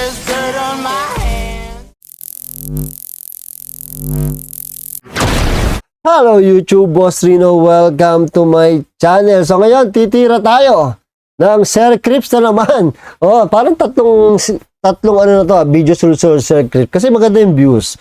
there's dirt on my hands. Hello YouTube, Boss Rino. Welcome to my channel. So ngayon, titira tayo ng Sir Crips na naman. Oh, parang tatlong ano na to, video solution Sir Crips. Kasi maganda yung views.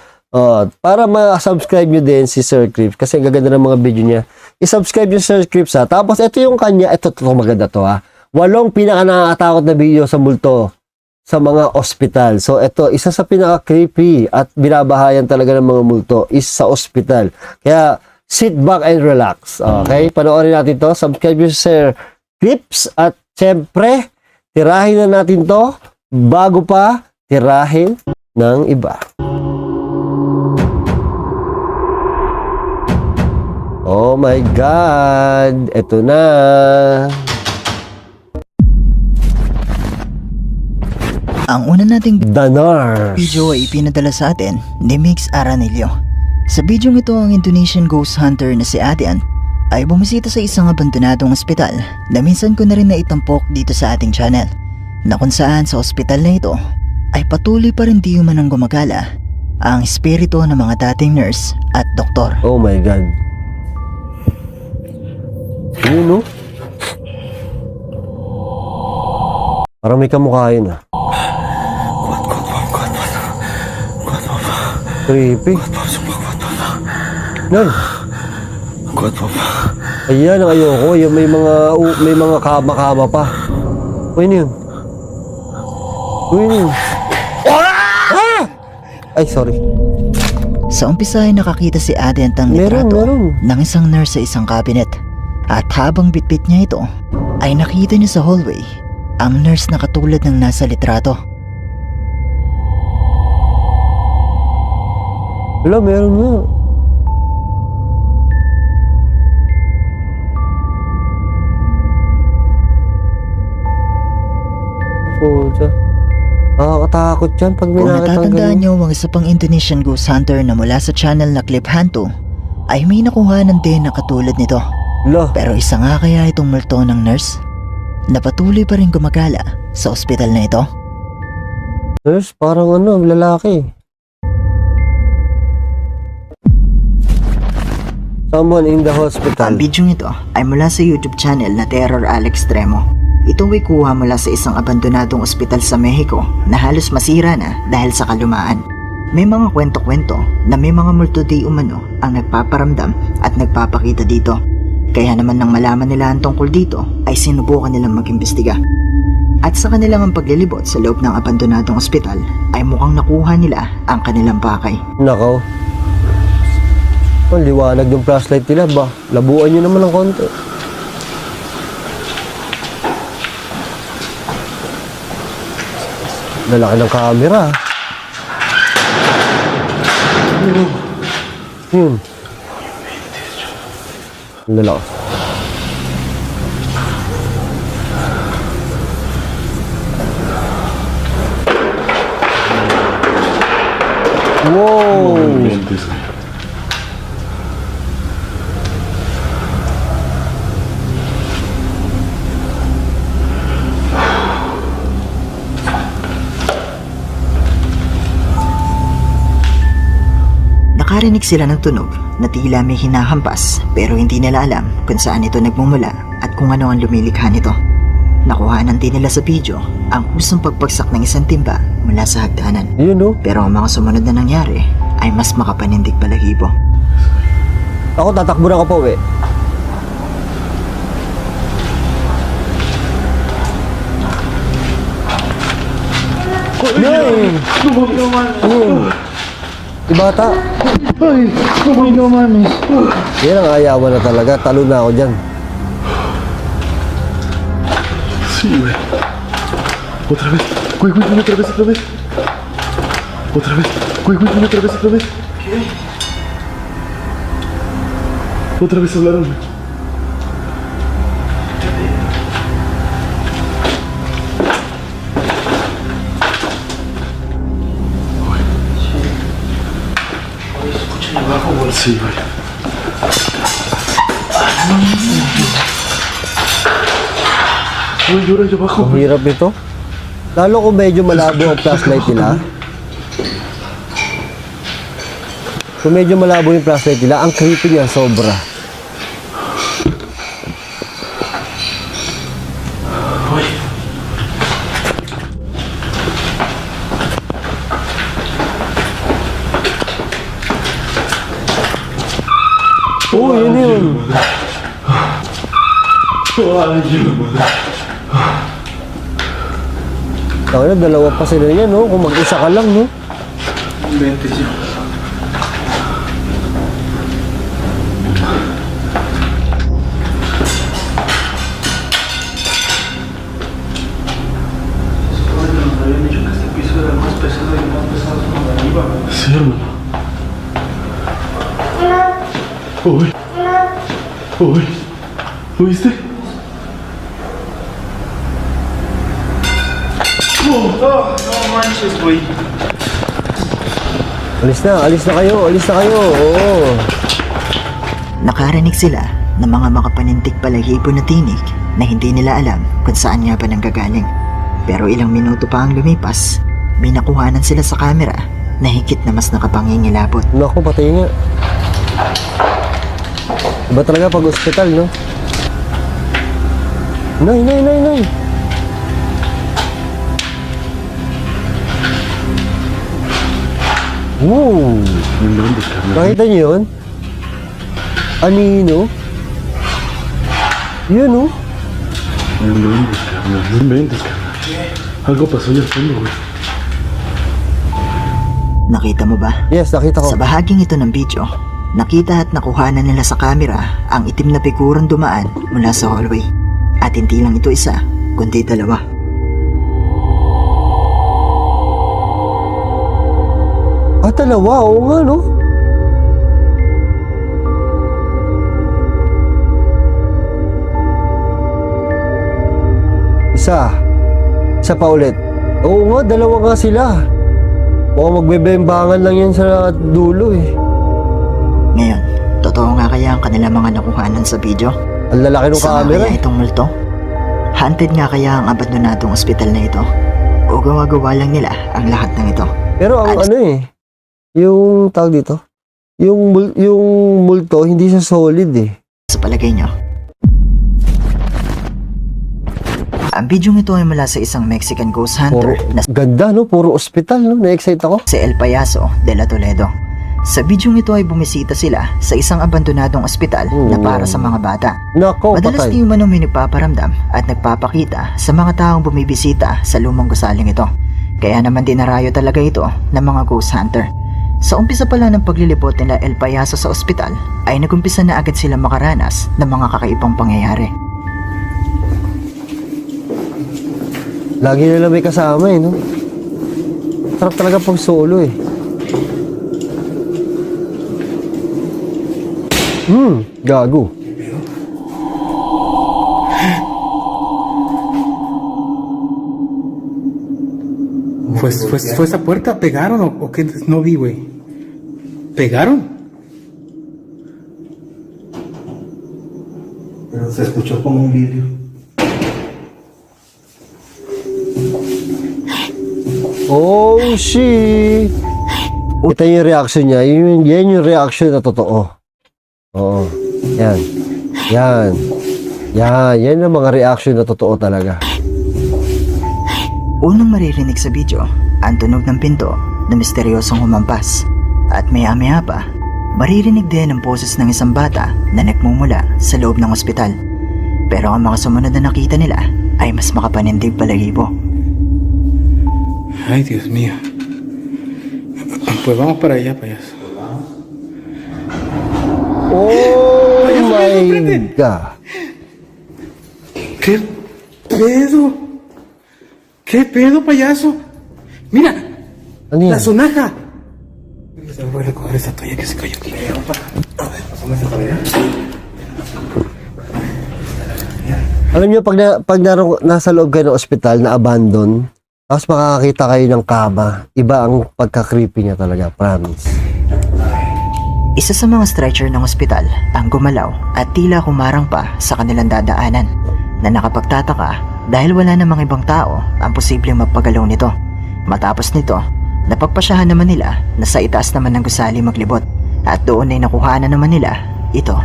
Para ma-subscribe nyo din si Sir Crips. Kasi gaganda ng mga video niya. I-subscribe yung Sir Crips ha. Tapos ito yung kanya. Ito maganda to ha. 8 pinaka nakakatakot na video sa multo sa mga ospital. So ito, isa sa pinaka-creepy at binabahayan talaga ng mga multo is sa ospital. Kaya sit back and relax. Okay? Panoorin natin to. Subscribe yung Sir Crips at syempre, tirahin na natin to bago pa tirahin ng iba. Oh my God! Ito na! Ang una nating Danar! video ay ipinadala sa atin ni Mix Aranilio. Sa video ito, ang Indonesian ghost hunter na si Adian ay bumisita sa isang abandonadong ospital na minsan ko na rin naitampok dito sa ating channel, na kung saan sa ospital na ito ay patuloy pa rin di umanang gumagala ang espiritu ng mga dating nurse at doktor. Oh my God! Yun, no? Parang may kamukha yun, ah. Creepy. Nan. Ayan ang ayoko. Yung may mga kama-kama pa. Uy, yun. Uy, yun. Ah! Ay, sorry. Sa umpisa ay nakakita si Adian ang litrato ng isang nurse sa isang cabinet. At habang bitbit niya ito, ay nakita niya sa hallway ang nurse na katulad ng nasa litrato. Wala, meron nga. Puta. Nakakatakot yan pag may Kung nakitang natatandaan ganyan. niyo ang isa pang Indonesian ghost hunter na mula sa channel na Clip Hantu, ay may nakuhanan din na katulad nito. Wala. Pero isa nga kaya itong multo ng nurse na patuloy pa rin gumagala sa ospital na ito? Nurse, parang ano, lalaki. Someone in the hospital. Ang video nito ay mula sa YouTube channel na Terror Al Extremo. Ito ay kuha mula sa isang abandonadong ospital sa Mexico na halos masira na dahil sa kalumaan. May mga kwento-kwento na may mga multo di umano ang nagpaparamdam at nagpapakita dito. Kaya naman nang malaman nila ang tungkol dito ay sinubukan nilang mag-imbestiga. At sa kanilang ang paglilibot sa loob ng abandonadong ospital ay mukhang nakuha nila ang kanilang pakay. Nakaw. Ang liwanag ng flashlight nila ba? Labuan nyo naman ng konti. Lalaki ng camera. Yun. Lalaki. Wow! Nakarinig sila ng tunog na tila may hinahampas pero hindi nila alam kung saan ito nagmumula at kung ano ang lumilikha nito. Nakuhanan din nila sa video ang kusang pagpagsak ng isang timba mula sa hagdanan. Yun, no? Pero ang mga sumunod na nangyari ay mas makapanindig balahibo. Ako tatakbo na ako pa uwi. Yun! Ibata. Ay, no mames. Yan ang ayawan na talaga. Talo na ako dyan. Sí, güey. Otra vez. Güey, otra vez, otra vez. Otra vez. Güey, otra vez, otra vez. ¿Qué? Otra vez hablaron, güey. Sí, güey. Uy, llora allá abajo, Ang güey. hirap ito. Lalo kung medyo malabo ang flashlight nila. Kung medyo malabo yung flashlight nila, ang creepy niya sobra. Oh, yun yun. Tawag na, dalawa pa sila niya, no? Kung mag-isa ka lang, no? Sí, hermano. Uy. Uy. ¿Oíste? Alis na kayo, oo. Nakarinig sila ng mga makapanintig balahibo na tinig na hindi nila alam kung saan nga ba nanggagaling. Pero ilang minuto pa ang lumipas, may nakuhanan sila sa kamera na higit na mas nakapangingilabot. Naku, patay nga. Iba talaga pag ospital, no? Nay. Wow! Nakita niyo yun? Anino? Yun, oh. No inventes, carnal. Algo pasó allá al fondo, güey. Nakita mo ba? Yes, nakita ko. Sa bahaging ito ng video, nakita at nakuhanan nila sa kamera ang itim na figurang dumaan mula sa hallway. At hindi lang ito isa, kundi dalawa. Dalawa, oo nga, no? Isa pa ulit. Oo nga, dalawa nga sila. Mukhang magbebembangan lang yan sa dulo, eh. Ngayon, totoo nga kaya ang kanilang mga nakuhanan sa video? Ang lalaki ng Sama camera. kaya itong multo? Haunted nga kaya ang abandonadong ospital na ito? O gawa-gawa lang nila ang lahat ng ito? Pero ang ano eh, yung tawag dito, yung multo, hindi siya solid eh. Sa palagay nyo? Ang video ito ay mula sa isang Mexican ghost hunter na Ganda, no? Puro ospital, no? Na-excite ako. si El Payaso de la Toledo. Sa video ito ay bumisita sila sa isang abandonadong ospital na para sa mga bata. Nako, Madalas patay. di umano may nagpaparamdam at nagpapakita sa mga taong bumibisita sa lumang gusaling ito. Kaya naman dinarayo talaga ito ng mga ghost hunter. Sa umpisa pala ng paglilibot nila El Payaso sa ospital ay nagumpisa na agad sila makaranas ng mga kakaibang pangyayari. Lagi nila may kasama eh, no? Sarap talaga pag solo eh. Gago. Fue esa puerta, ¿pegaron o qué? No vi, güey. ¿Pegaron? Pero se escuchó como un vidrio. Oh, shit! Ito yung reaction niya. Yan yung reaction na totoo. Oo. Yan. Yan ang mga reaction na totoo talaga. Unang maririnig sa video ang tunog ng pinto na misteryosong humampas. At maya-maya pa, maririnig din ang boses ng isang bata na nagmumula sa loob ng ospital. Pero ang mga sumunod na nakita nila ay mas makapanindig balahibo. Ay, Dios mío. Pues vamos para allá, payaso. Oh my God. ¿Qué pedo? ¿Qué pedo, payaso? Mira, Ano yan? la sonaja. Se voy a recoger esa toalla que se cayó aquí. A ver, pasamos esa toalla. Alam niyo, pag nasa loob kayo ng ospital na abandon, tapos makakakita kayo ng kama, iba ang pagka-creepy niya talaga, promise. Isa sa mga stretcher ng ospital ang gumalaw at tila humarang pa sa kanilang dadaanan na nakapagtataka dahil wala namang ibang tao ang posibleng magpagalaw nito. Matapos nito, napagpasyahan naman nila na sa itaas naman ng gusali maglibot at doon ay nakuha na naman nila ito.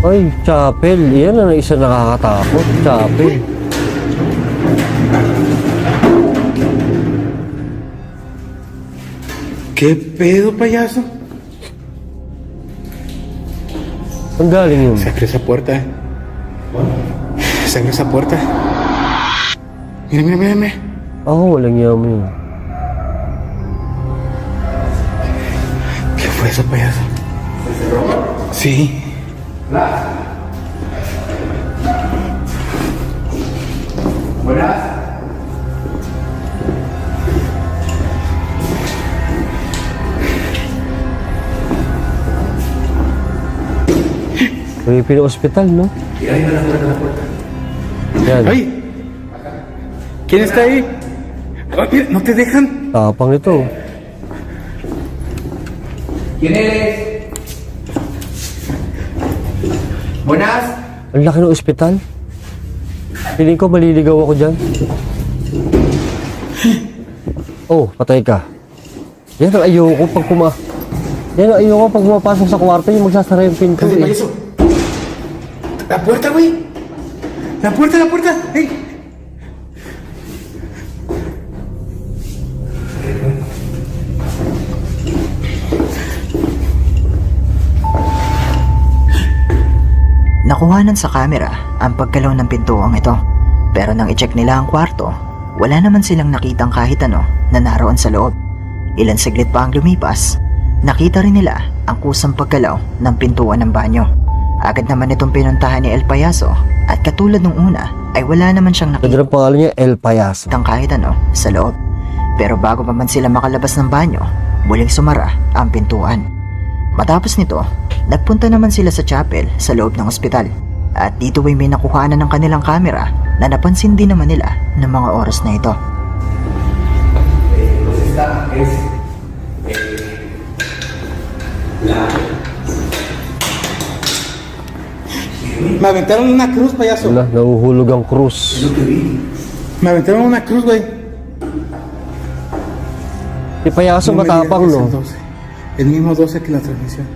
Ay, chapel. Yan ang isa nakakatakot. Chapel. ¿Qué pedo, payaso? Ang galing yun. Se abrió esa puerta, Se abrió esa puerta. Mira, mira, mira, mira. Ako, walang yaman yun. ¿Qué fue eso, payaso? Sí. Creepy na ospital, no? Yan. ¡Ay! ¿Quién está ahí? Ay, mira, no te dejan. Tapang ito. ¿Quién eres? Buenas. Ang laki ng ospital. Piling ko maliligaw ako dyan. Oh, patay ka. Yan ang ayoko pag Yan ang ayoko pag pumapasok sa kwarto yung magsasara yung pinto Cállate, eh. payaso. La puerta, güey. La puerta, la puerta. ¡Ey! Nakuhanan sa kamera ang pagkalaw ng pintuang ito. Pero nang i-check nila ang kwarto, wala naman silang nakitang kahit ano na naroon sa loob. Ilan saglit pa ang lumipas, nakita rin nila ang kusang pagkalaw ng pintuan ng banyo. Agad naman itong pinuntahan ni El Payaso at katulad nung una ay wala naman siyang nakita Ganda ng pangalan niya, El Payaso. kahit ano sa loob. Pero bago pa man sila makalabas ng banyo, muling sumara ang pintuan. Matapos nito, nagpunta naman sila sa chapel sa loob ng ospital. At dito ay may nakuhanan ng kanilang kamera na napansin din naman nila ng mga oras na ito. Me aventaron una cruz, payaso. Wala, nahuhulog ang krus. Me aventaron una cruz, güey. Si Payaso No me matapang, digas que es no? el 12. El mismo 12 que la transmisión.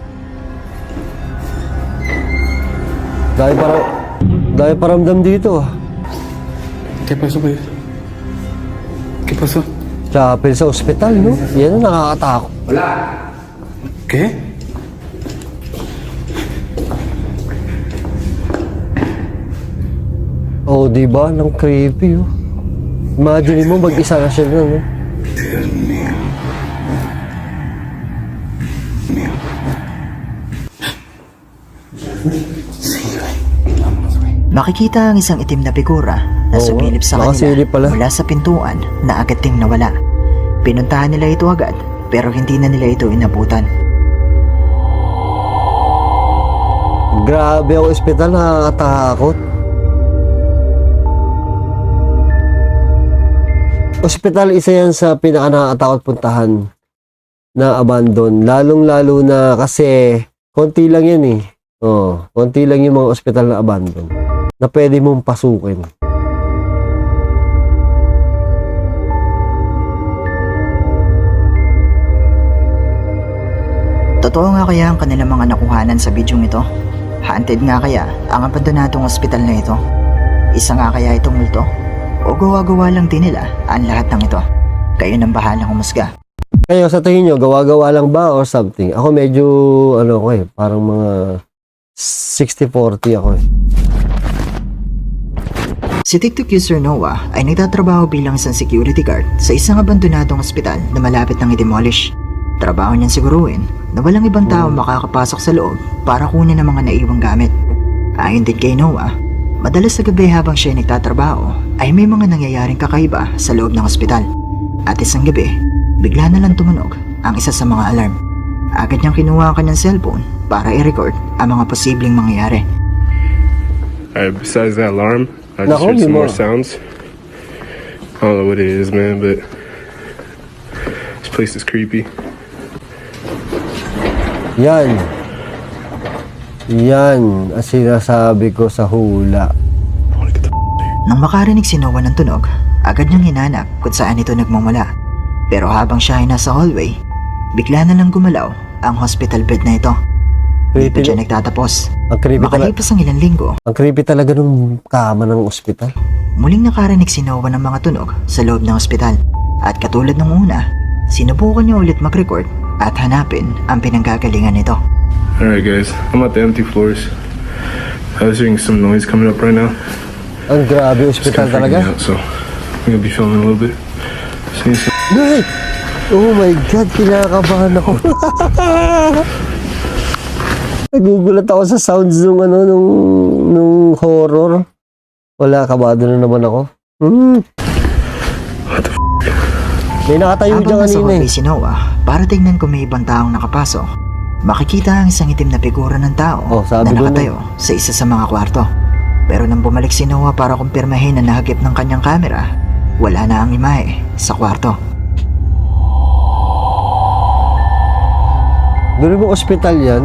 Dahil paramdam dito ah. ¿Qué pasó, payaso? ¿Qué pasó? Chapel sa ospital, no? Yan ang nakakatakot. ¿Qué? Oh, di ba? Nang creepy, oh. Imagine mo, mag-isa na siya na, no? Dios mío. Makikita ang isang itim na figura na Oo, sumilip sa nakasilip pala. kanila mula sa pintuan na agad ding nawala. Pinuntahan nila ito agad pero hindi na nila ito inabutan. Grabe ang ospital, nakakatakot. Ospital, isa yan sa pinaka-nakakatakot puntahan na abandon. Lalong-lalo na kasi konti lang yan eh. Oh, konti lang yung mga ospital na abandon na pwede mong pasukin. Totoo nga kaya ang kanilang mga nakuhanan sa bidyong ito? Haunted nga kaya ang abandonadong ospital na ito? Isa nga kaya itong multo? O gawa-gawa lang din nila ang lahat ng ito? Kayo nang bahalang humusga. Kayo, sa tingin nyo, gawa-gawa lang ba or something? Ako medyo, ano ko eh, parang mga 60-40 ako eh. Si TikTok user Noah ay nagtatrabaho bilang isang security guard sa isang abandonadong ospital na malapit nang i-demolish. Trabaho niyang siguruhin na walang ibang tao makakapasok sa loob para kunin ang mga naiwang gamit. Ayon din kay Noah, madalas sa gabi habang siya ay nagtatrabaho ay may mga nangyayaring kakaiba sa loob ng ospital. At isang gabi, bigla na lang tumunog ang isa sa mga alarm. Agad niyang kinuha ang kanyang cellphone para i-record ang mga posibleng mangyayari. Besides that alarm, I just Nako, heard some Mimo. more sounds. I don't know what it is, man, but this place is creepy. Yan. Yan ang sinasabi ko sa hula. I wanna get the Nang makarinig si Noah ng tunog, agad niyang hinanap kung saan ito nagmumula. Pero habang siya ay nasa hallway, bigla na lang gumalaw ang hospital bed na ito. Dito Creepy. siya nagtatapos. Ang creepy talaga. Makalipas ang ilang linggo, Ang creepy talaga nung kama ng ospital. muling nakarinig si Noah ng mga tunog sa loob ng ospital. At katulad ng una, sinubukan niya ulit mag-record at hanapin ang pinanggagalingan nito. Alright guys, I'm at the empty floors. I was hearing some noise coming up right now. Ang grabe It's ospital kind of freaking me talaga. out, so I'm gonna be filming a little bit. Seeing some Wait! Oh my God, kinakabahan ako. Nagugulat ako sa sounds nung nung horror. Wala, kabado na naman ako. May nakatayo dyan Habang nasa kanina hallway si Noah, para tignan kung may ibang taong nakapasok, makikita ang isang itim na figura ng tao Oh, sabi na doon nakatayo sa isa sa mga kwarto. Pero nang bumalik si Noah para kumpirmahin na nahagip ng kanyang kamera, wala na ang imahe sa kwarto. Gano'n mo ospital yan?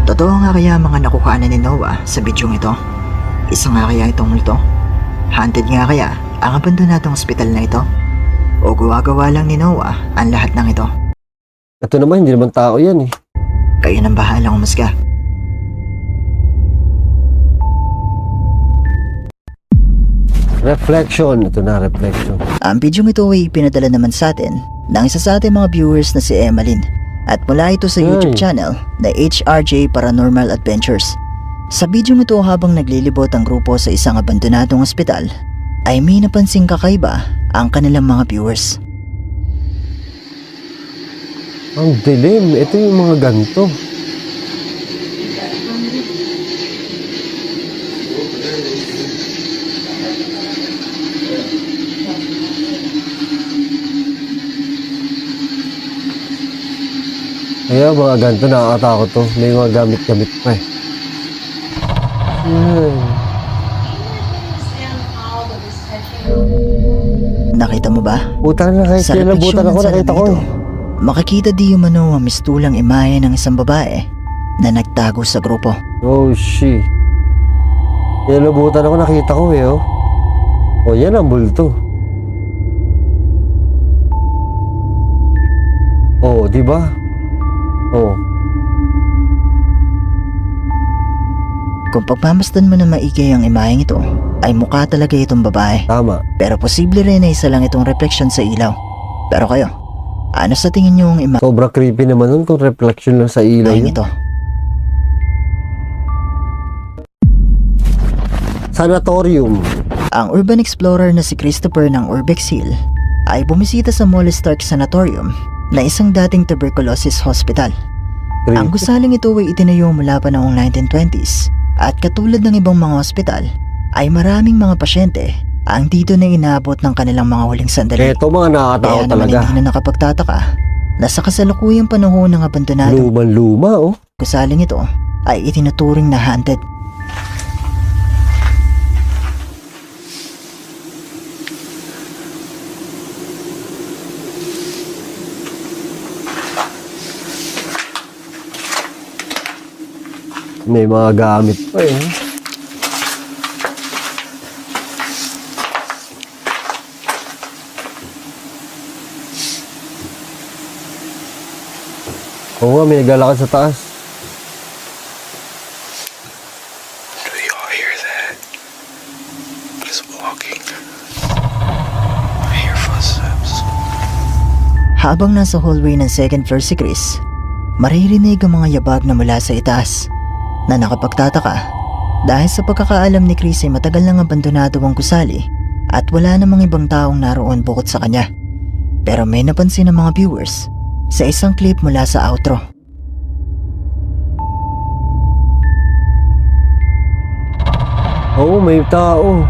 Totoo nga kaya ang mga nakukuhanan ni Noah sa bidyong ito? Isa nga kaya itong multo? Haunted nga kaya ang abandonadong ospital na ito? O gawa-gawa lang ni Noah ang lahat ng ito? Ito naman, hindi naman tao yan eh. Kayo nang bahalang umusga. Reflection. Ito na, reflection. Ang bidyong ito ay pinadala naman sa atin ng isa sa ating mga viewers na si Emmeline at mula ito sa YouTube channel na HRJ Paranormal Adventures. Sa bidyong ito habang naglilibot ang grupo sa isang abandonadong ospital ay may napansing kakaiba ang kanilang mga viewers. Ang dilim. Ito yung mga ganto. Kaya mga ganito nakakatakot to. May mga gamit-gamit pa eh. Yan. Nakita mo ba? Utang na kahit Sa kinabutan refleksyon ako, ng nakita ko salamin eh. ito, makikita di umano ang mistulang imahe ng isang babae na nagtago sa grupo. Oh shit. Kinabutan ako, nakita ko eh oh. Oh yan ang bulto. Oh, di ba? Oh. Kung pagmamasdan mo na maigi ang imaheng ito, ay mukha talaga itong babae. Tama. Pero posible rin na isa lang itong reflection sa ilaw. Pero kayo, ano sa tingin niyo ang imaheng Sobrang creepy naman nun kung reflection lang sa ilaw yun. ito? Sanatorium. Ang urban explorer na si Christopher ng Urbex Hill ay bumisita sa Molly Stark Sanatorium na isang dating tuberculosis hospital. Ang Creepy. gusaling ito ay itinayo mula pa noong 1920s at katulad ng ibang mga ospital ay maraming mga pasyente ang dito na inaabot ng kanilang mga huling sandali. Eto mga nakakatakot Kaya naman talaga. hindi na nakapagtataka na sa kasalukuyang panahon ng abandonado Luma-luma oh. gusaling ito ay itinuturing na haunted. May mga gamit pa eh. Oo nga, may naglalakad sa taas. Do y'all hear that? What is walking? I hear footsteps. Habang nasa hallway ng second floor si Chris, maririnig ang mga yabag na mula sa itaas na nakapagtataka dahil sa pagkakaalam ni Chris ay matagal nang abandonado ang gusali at wala namang ibang taong naroon bukod sa kanya. Pero may napansin ng mga viewers sa isang clip mula sa outro. Oo, may tao.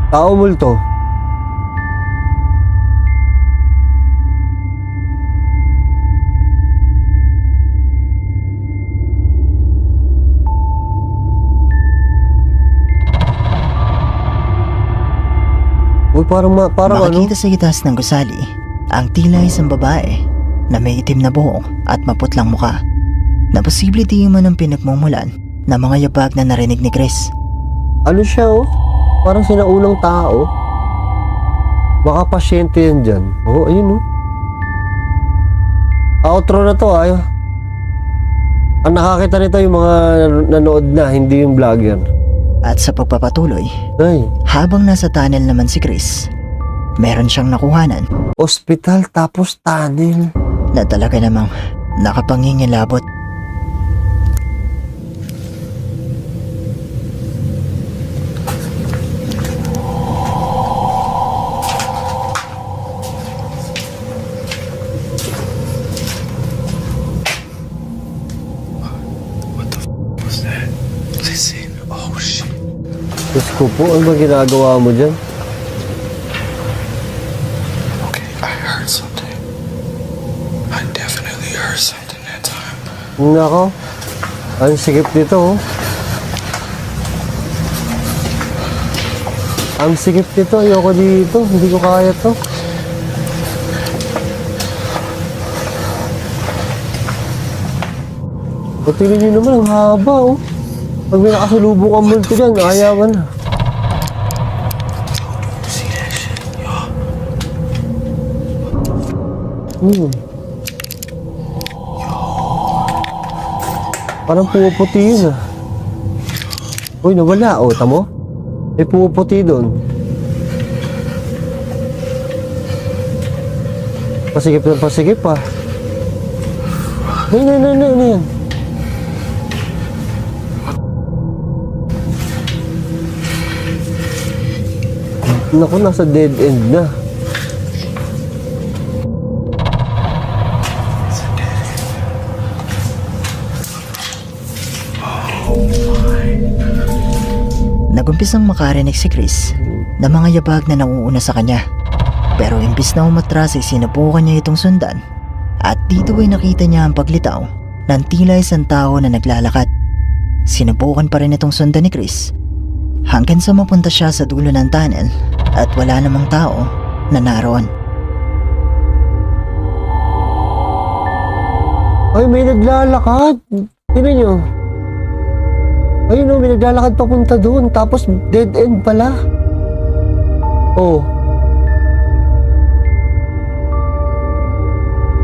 Tao multo. Uy, parang ano? Makikita sa itas ng gusali ang tila isang babae na may itim na buhok at maputlang muka na posible di man ang pinagmumulan na mga yabag na narinig ni Chris. Ano siya, oh? Parang sinaunang tao. Baka pasyente yan dyan. Oh, ayun, oh. Outro na to, ay. Ang nakakita nito yung mga nanood na, hindi yung vlogger. At sa pagpapatuloy, Ay, habang nasa tunnel naman si Chris, meron siyang nakuhanan ospital tapos tunnel. na talaga namang nakapangingilabot. Listen. Oh, shit. Diyos ko po, ano ba ginagawa mo dyan? Okay, I heard something. I definitely heard something that time. Nako, ang sikip nito, oh. Ang sikip nito, ayoko dito. Hindi ko kaya to. O, tingnan nyo naman, ang haba, oh. Pag may nakasalubong ang multo dyan, ayawan na. See that shit, y'all? Parang pumuputi yun, ah. Uy, nawala, oh, tamo? May pumuputi doon. Pasikip na pasikip, ah. Yan. Naku, nasa dead end na. Nagumpisang makarinig si Chris na mga yabag na nauuna sa kanya. Pero imbis na umatras ay sinubukan niya itong sundan at dito ay nakita niya ang paglitaw ng tila isang tao na naglalakad. Sinubukan pa rin itong sundan ni Chris hanggang sa mapunta siya sa dulo ng tunnel at wala namang tao na naroon. Ay, may naglalakad. Tingnan nyo. Ayun, oh, may naglalakad papunta doon. Tapos dead end pala. Oh.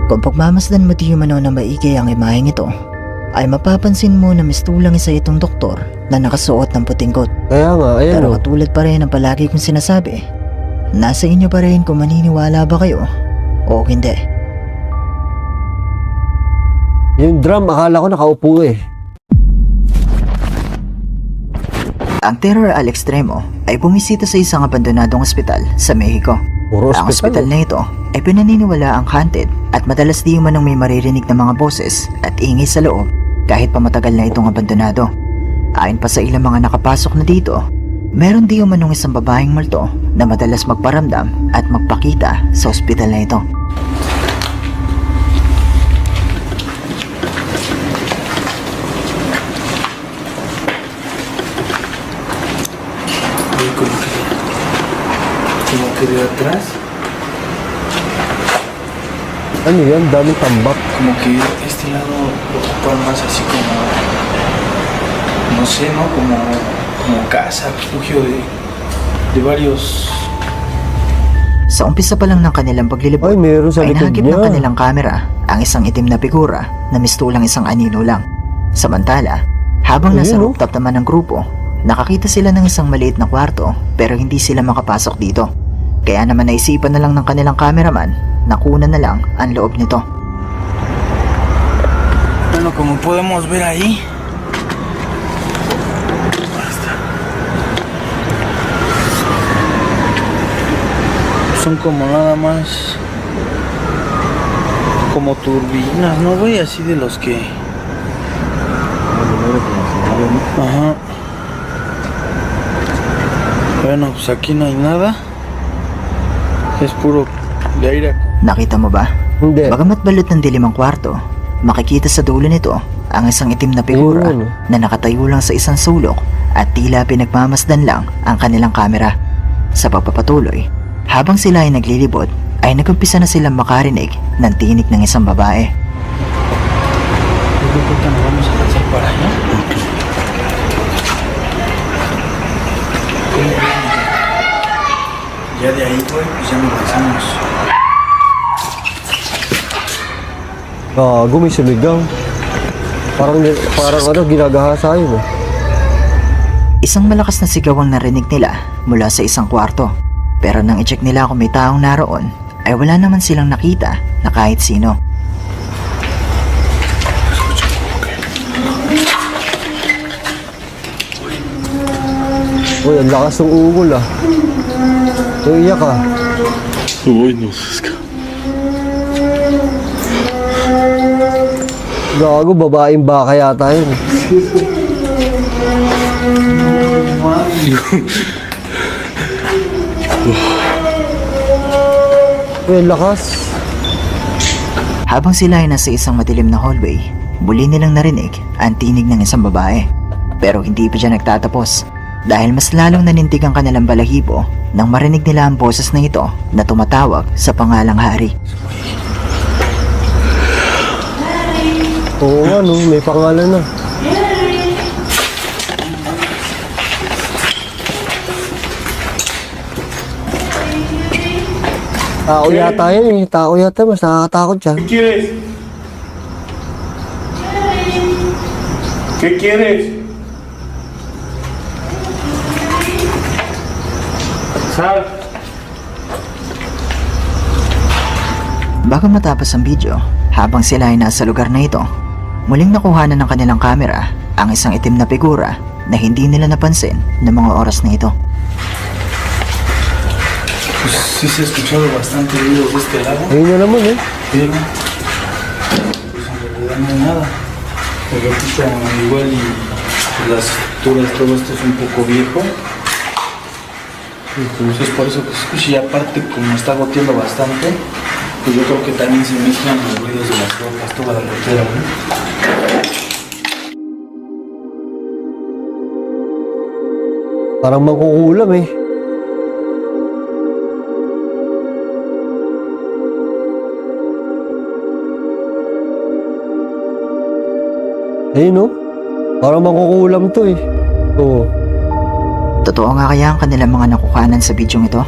Kung pagmamasdan mo di umano na maigi ang imaheng ito, ay mapapansin mo na mistulang isa itong doktor na nakasuot ng puting coat. Kaya nga, ayan, Pero oh. katulad pa rin ang palagi kong sinasabi, nasa inyo pa rin kung maniniwala ba kayo o hindi. Yung drum, akala ko nakaupo eh. Ang Terror al Extremo ay bumisita sa isang abandonadong ospital sa Mexico. Puro Ang ospital, ospital na ito ay pinaniniwala ang haunted at madalas di manong may maririnig na mga boses at ingay sa loob kahit pa matagal na itong abandonado. Ayon pa sa ilang mga nakapasok na dito, meron di manong isang babaeng multo na madalas magparamdam at magpakita sa ospital na ito. Como que de atrás, Ano yan? Daming tambak. como que este lado lo ocupan más así como, no sé, ¿no? Como casa, refugio de varios. Sa umpisa pa lang ng kanilang paglilibot, Ay, meron sa ay likod nahagip niya. ng kanilang kamera ang isang itim na figura na mistulang isang anino lang. Samantala, habang nasa Ayun, oh. rooftop naman ng grupo, nakakita sila ng isang maliit na kwarto pero hindi sila makapasok dito. Kaya naman naisipan na lang ng kanilang cameraman na kunan na lang ang loob nito. Bueno, como podemos ver ahí, son como nada más como turbinas, ¿no, güey? Así de los que... Ajá. Bueno, pues aquí no hay nada. Es puro de aire. Nakita mo ba? Hindi. Bagamat balot ng dilim ang kwarto, makikita sa dulo nito ang isang itim na figura Ayun, oh. na nakatayo lang sa isang sulok at tila pinagmamasdan lang ang kanilang kamera. Sa pagpapatuloy, Habang sila ay naglilibot, ay nagumpisa na silang makarinig ng tinig ng isang babae. Yo creo que nos vamos a lanzar para allá. Ya de ahí, güey, pues ya nos lanzamos. Gago, may sumigaw. Parang ano, ginagahasa yun. Isang malakas na sigaw ang narinig nila mula sa isang kwarto. Pero nang i-check nila kung may taong naroon, ay wala naman silang nakita na kahit sino. Uy, ang lakas ng ungol ah. Iyak ah. Uy, no, es que... Gago, babaeng baka yata yun. Uy, ang lakas. Habang sila ay nasa isang madilim na hallway, muli nilang narinig ang tinig ng isang babae. Pero hindi pa dyan nagtatapos dahil mas lalong nanindig ang kanilang balahibo nang marinig nila ang boses na ito na tumatawag sa pangalang Hari. Oo nga no, may pangalan na. Tao yata yun eh. Tao yata, mas nakakatakot siya. ¿Qué quieres? ¿Qué quieres? Sal. Bago matapos ang video, habang sila ay nasa lugar na ito, muling nakuhanan ng kanilang kamera ang isang itim na figura na hindi nila napansin ng mga oras na ito. Pues sí se ha escuchado bastante ruido de este lado, Ayun na naman eh. pero pues en realidad no hay nada. Te repito, igual y las estructuras, todo esto es un poco viejo. Entonces por eso que se escucha, y aparte como está goteando bastante, pues yo creo que también se mezclan los ruidos de las rocas, toda la rotera, ¿no? Parang mangkukulam eh. Ayun no? Parang mangkukulam to eh. Oo. Totoo nga kaya ang kanilang mga nakukanan sa bidyong ito?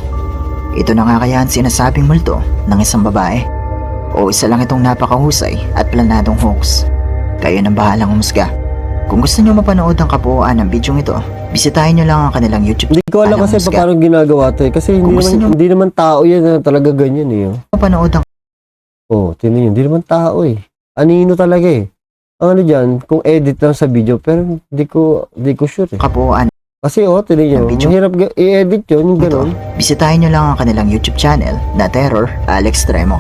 Ito na nga kaya ang sinasabing multo ng isang babae? O isa lang itong napakahusay at planadong hoax? Kayo nang bahalang umusga. Kung gusto nyo mapanood ang kabuuan ng bidyong ito, bisitahin nyo lang ang kanilang YouTube Hindi ko alam Alang kasi Musga. paano ginagawa to eh. Kasi Kung gusto nyo- hindi naman tao yan na talaga ganyan eh. Oh. Mapanood ang Tinan yun. Hindi naman tao eh. Anino talaga eh. Ang ano dyan, kung edit lang sa video, pero di ko sure eh. kabuuan Kasi tinan nyo, Ang video. mahirap i-edit yun, yung ito, gano'n. bisitahin nyo lang ang kanilang YouTube channel na Terror Alex Tremo.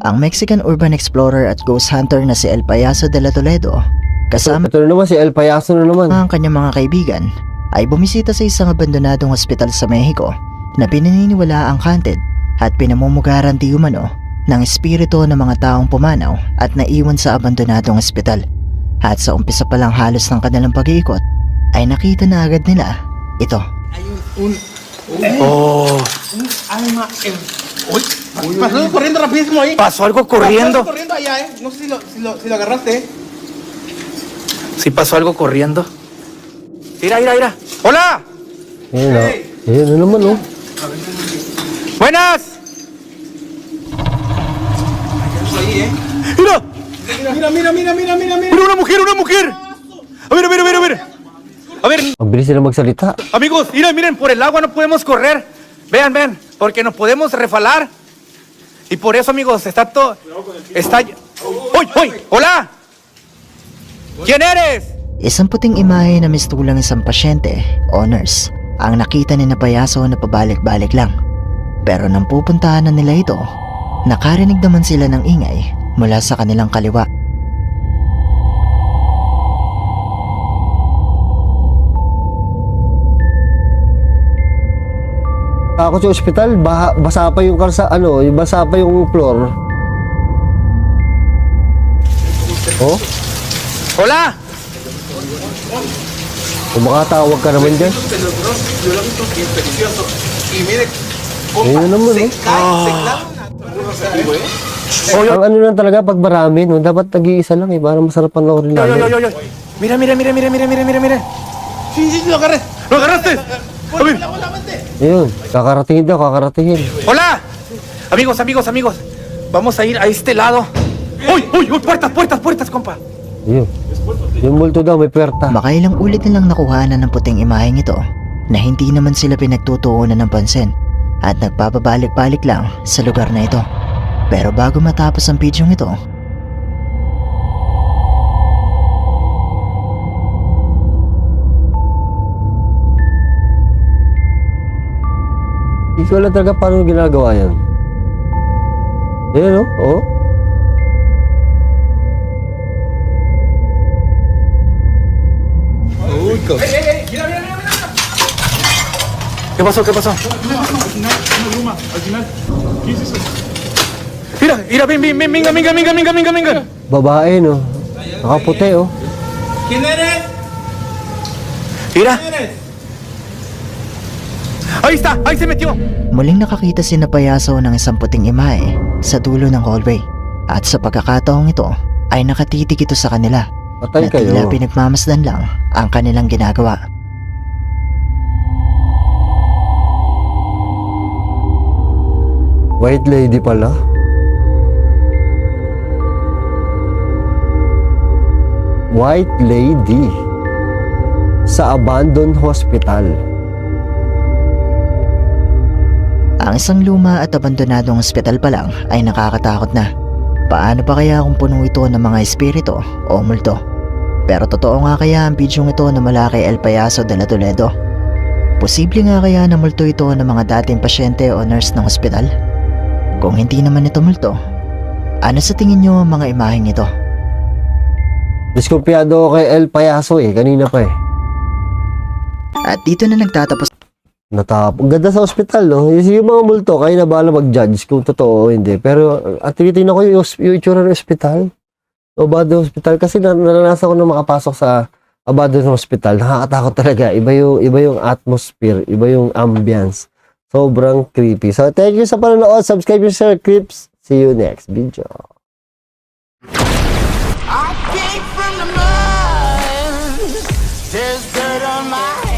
Ang Mexican urban explorer at ghost hunter na si El Payaso de la Toledo, kasama Ito na naman, si El Payaso na naman. ang kanyang mga kaibigan, ay bumisita sa isang abandonadong ospital sa Mexico na pinaniniwala ang haunted at pinamumugaran di umano ng espiritu ng mga taong pumanaw at naiwan sa abandonadong ospital. At sa umpisa pa lang halos ng kanilang pag-iikot, ay nakita na agad nila ito. Pasó algo corriendo rapidísimo ahí. Pasó algo corriendo. Pasó algo corriendo allá, No sé si lo agarraste, Sí pasó algo corriendo. Mira, mira, mira. ¡Hola! Ayun na. Ayun na naman ¡Buenas! Ahí, ¡Mira! Mira. ¡Mira, una mujer, una mujer! A ver, a ver, a ver, a ver. A ver, Ang bilis nila magsalita. amigos, miren, miren, por el agua no podemos correr. Vean, vean, porque nos podemos refalar. Y por eso, amigos, está todo... Está... ¡Uy, uy! ¡Hola! ¿Quién eres? Isang puting imahe na mistulang isang pasyente o nurse ang nakita ni na Payaso na pabalik-balik lang. Pero nang pupuntahan na nila ito, nakarinig naman sila ng ingay mula sa kanilang kaliwa. Ako sa ospital, basa pa yung basa pa yung floor. ¡Hola! Kung makatawag ka naman dyan. Peligroso, yo lo he visto bien peligroso. Y mire, Ayun naman, se eh. cae, se clava una efectivo, ¿eh? Ang ano lang talaga, pag marami, no, dapat nag-iisa lang eh, para masarap panoorin Yo, yo, yo, lalo. yo, yo. Mira, mira, mira, mira, mira, mira, mira, mira. Sí, sí, lo agarré. ¿Lo agarraste? A ver. Hola, vente. Ayun, kakaratingin daw, kakaratingin. Hola. Amigos, amigos, amigos. Vamos a ir a este lado. ¡Uy, uy, uy! Puertas, puertas, puertas, compa. Ayun. Yung multo daw, may puwerta. Makailang ulit nilang nakuhanan ng puting imaheng ito na hindi naman sila pinagtutuunan ng pansin at nagpapabalik-balik lang sa lugar na ito. Pero bago matapos ang bidyong ito, Hindi ko alam talaga paano ginagawa yan. Ayun, no? Oh. Mira, mira, mira, mira. ¿Qué pasó? ¿Qué pasó? Mira, mira, ven, ven, ven, venga, venga, venga, venga, venga, venga. Babae, no? Nakaputi, oh. ¿Quién eres? Mira, ¿Quién eres? ahí está, ahí se metió. muling nakakita si Napayaso ng isang puting imahe sa dulo ng hallway. At sa pagkakataong ito ay nakatitig ito sa kanila Patay na tila kayo. pinagmamasdan lang ang kanilang ginagawa. White lady pala. White lady. Sa abandoned hospital. Ang isang luma at abandonadong ospital pa lang ay nakakatakot na. Paano pa kaya kung puno ito ng mga espiritu o multo? Pero totoo nga kaya ang bidyong ito na mula kay El Payaso de la Toledo? Posible nga kaya na multo ito ng mga dating pasyente o nurse ng ospital? Kung hindi naman ito multo, ano sa tingin nyo ang mga imaheng ito? Diskumpiyado ako kay El Payaso eh. Kanina pa eh. At dito na nagtatapos Ang ganda sa ospital, no? Yung mga multo, kayo na bahala mag-judge kung totoo o hindi. Pero, at tinitingnan ko yung itsura ng ospital. Abandoned hospital. Kasi naranasan ko na makapasok sa abandoned hospital. Nakakatakot talaga. Iba yung atmosphere. Iba yung ambience. Sobrang creepy. So, thank you sa panonood. Subscribe yung Sir Crips. See you next video. I came from the mud. There's dirt on my